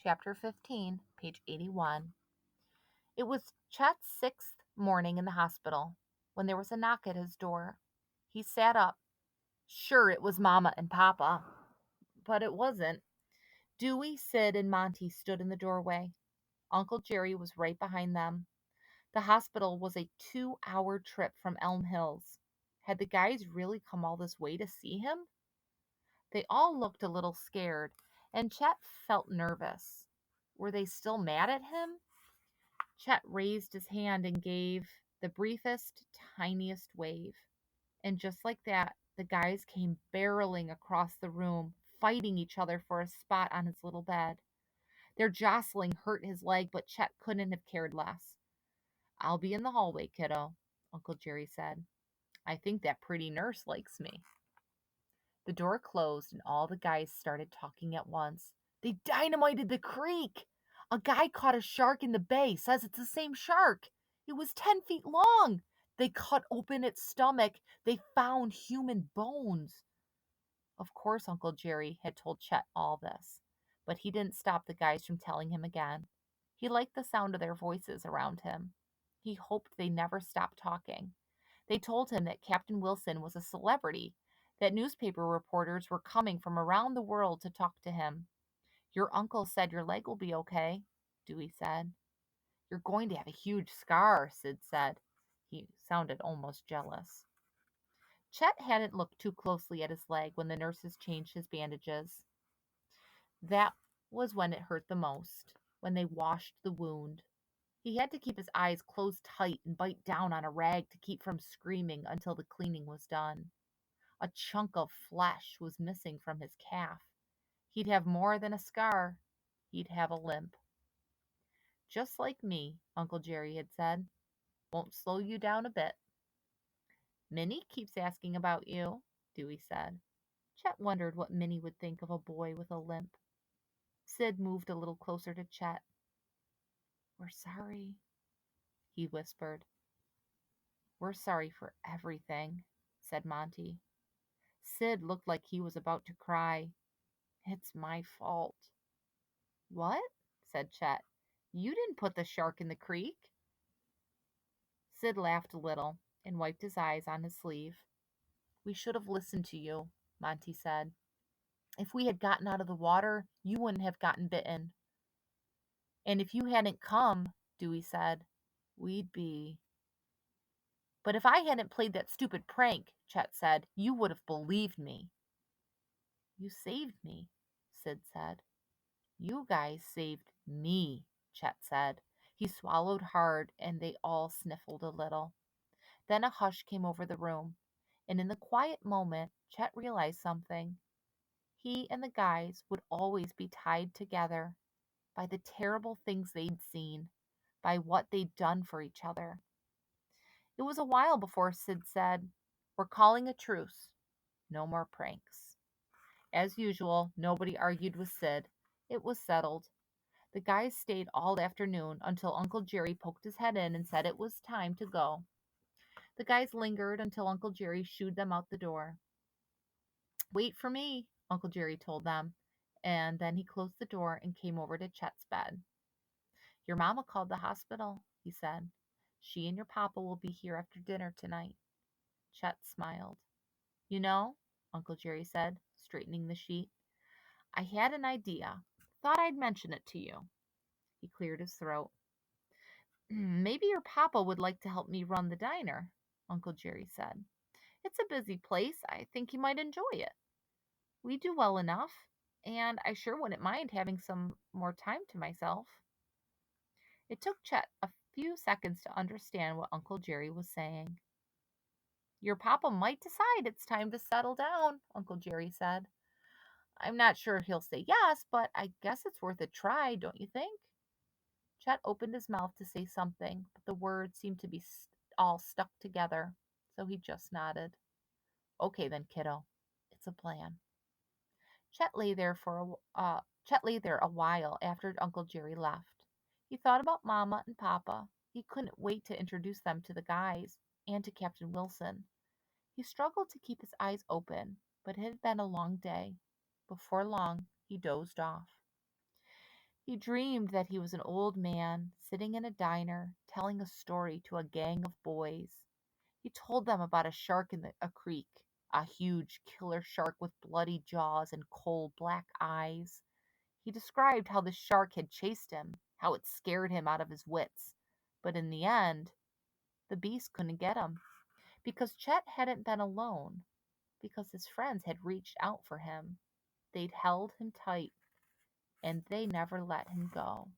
Chapter 15, page 81. It was Chet's sixth morning in the hospital when there was a knock at his door. He sat up. Sure, it was Mama and Papa. But it wasn't. Dewey, Sid, and Monty stood in the doorway. Uncle Jerry was right behind them. The hospital was a 2-hour trip from Elm Hills. Had the guys really come all this way to see him? They all looked a little scared, and Chet felt nervous. Were they still mad at him? Chet raised his hand and gave the briefest, tiniest wave. And just like that, the guys came barreling across the room, fighting each other for a spot on his little bed. Their jostling hurt his leg, but Chet couldn't have cared less. I'll be in the hallway, kiddo, Uncle Jerry said. I think that pretty nurse likes me. The door closed and all the guys started talking at once. They dynamited the creek! A guy caught a shark in the bay, says it's the same shark. It was 10 feet long. They cut open its stomach. They found human bones. Of course, Uncle Jerry had told Chet all this, but he didn't stop the guys from telling him again. He liked the sound of their voices around him. He hoped they never stopped talking. They told him that Captain Wilson was a celebrity, that newspaper reporters were coming from around the world to talk to him. Your uncle said your leg will be okay, Dewey said. You're going to have a huge scar, Sid said. He sounded almost jealous. Chet hadn't looked too closely at his leg when the nurses changed his bandages. That was when it hurt the most, when they washed the wound. He had to keep his eyes closed tight and bite down on a rag to keep from screaming until the cleaning was done. A chunk of flesh was missing from his calf. He'd have more than a scar. He'd have a limp. Just like me, Uncle Jerry had said. Won't slow you down a bit. Minnie keeps asking about you, Dewey said. Chet wondered what Minnie would think of a boy with a limp. Sid moved a little closer to Chet. We're sorry, he whispered. We're sorry for everything, said Monty. Sid looked like he was about to cry. It's my fault. What? Said Chet. You didn't put the shark in the creek. Sid laughed a little and wiped his eyes on his sleeve. We should have listened to you, Monty said. If we had gotten out of the water, you wouldn't have gotten bitten. And if you hadn't come, Dewey said, we'd be... But if I hadn't played that stupid prank, Chet said, you would have believed me. You saved me, Sid said. You guys saved me, Chet said. He swallowed hard, and they all sniffled a little. Then a hush came over the room, and in the quiet moment, Chet realized something. He and the guys would always be tied together by the terrible things they'd seen, by what they'd done for each other. It was a while before Sid said, We're calling a truce. No more pranks. As usual, nobody argued with Sid. It was settled. The guys stayed all afternoon until Uncle Jerry poked his head in and said it was time to go. The guys lingered until Uncle Jerry shooed them out the door. Wait for me, Uncle Jerry told them, and then he closed the door and came over to Chet's bed. Your mama called the hospital, he said. She and your papa will be here after dinner tonight. Chet smiled. You know, Uncle Jerry said, straightening the sheet, I had an idea. Thought I'd mention it to you. He cleared his throat. Maybe your papa would like to help me run the diner, Uncle Jerry said. It's a busy place. I think you might enjoy it. We do well enough, and I sure wouldn't mind having some more time to myself. It took Chet a few seconds to understand what Uncle Jerry was saying. Your papa might decide it's time to settle down, Uncle Jerry said. I'm not sure he'll say yes, but I guess it's worth a try, don't you think? Chet opened his mouth to say something, but the words seemed to be all stuck together, so he just nodded. Okay then, kiddo. It's a plan. Chet lay there a while after Uncle Jerry left. He thought about Mama and Papa. He couldn't wait to introduce them to the guys and to Captain Wilson. He struggled to keep his eyes open, but it had been a long day. Before long, he dozed off. He dreamed that he was an old man sitting in a diner telling a story to a gang of boys. He told them about a shark in a creek, a huge killer shark with bloody jaws and coal black eyes. He described how the shark had chased him, how it scared him out of his wits. But in the end, the beast couldn't get him because Chet hadn't been alone, because his friends had reached out for him. They'd held him tight and they never let him go.